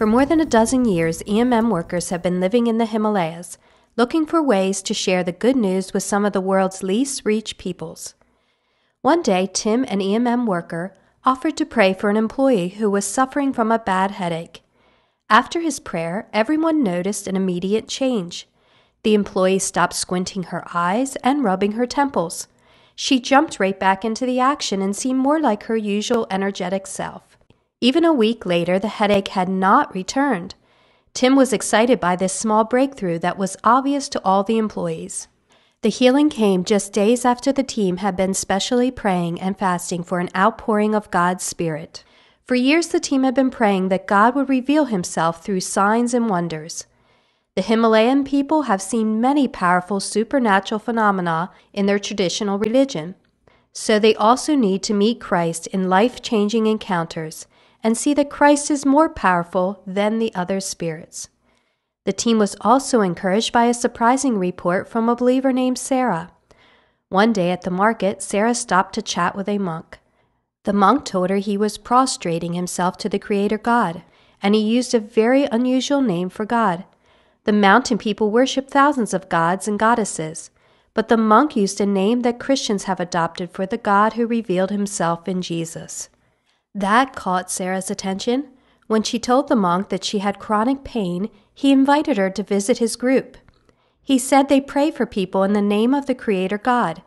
For more than a dozen years, EMM workers have been living in the Himalayas, looking for ways to share the good news with some of the world's least reached peoples. One day, Tim, an EMM worker, offered to pray for an employee who was suffering from a bad headache. After his prayer, everyone noticed an immediate change. The employee stopped squinting her eyes and rubbing her temples. She jumped right back into the action and seemed more like her usual energetic self. Even a week later, the headache had not returned. Tim was excited by this small breakthrough that was obvious to all the employees. The healing came just days after the team had been specially praying and fasting for an outpouring of God's Spirit. For years, the team had been praying that God would reveal himself through signs and wonders. The Himalayan people have seen many powerful supernatural phenomena in their traditional religion. So they also need to meet Christ in life-changing encounters and see that Christ is more powerful than the other spirits. The team was also encouraged by a surprising report from a believer named Sarah. One day at the market, Sarah stopped to chat with a monk. The monk told her he was prostrating himself to the Creator God, and he used a very unusual name for God. The mountain people worship thousands of gods and goddesses, but the monk used a name that Christians have adopted for the God who revealed himself in Jesus. That caught Sarah's attention. When she told the monk that she had chronic pain, he invited her to visit his group. He said they pray for people in the name of the Creator God.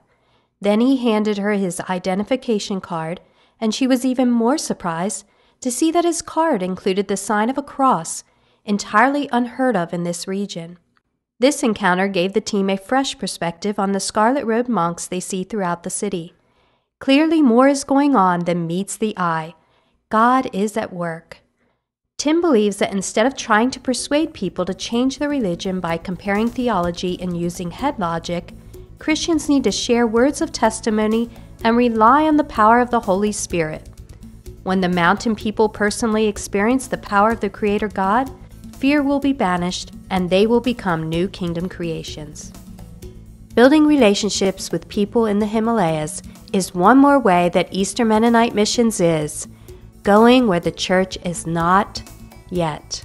Then he handed her his identification card, and she was even more surprised to see that his card included the sign of a cross, entirely unheard of in this region. This encounter gave the team a fresh perspective on the scarlet-robed monks they see throughout the city. Clearly more is going on than meets the eye. God is at work. Tim believes that instead of trying to persuade people to change their religion by comparing theology and using head logic, Christians need to share words of testimony and rely on the power of the Holy Spirit. When the mountain people personally experience the power of the Creator God, fear will be banished and they will become new kingdom creations. Building relationships with people in the Himalayas is one more way that Eastern Mennonite Missions is going where the church is not yet.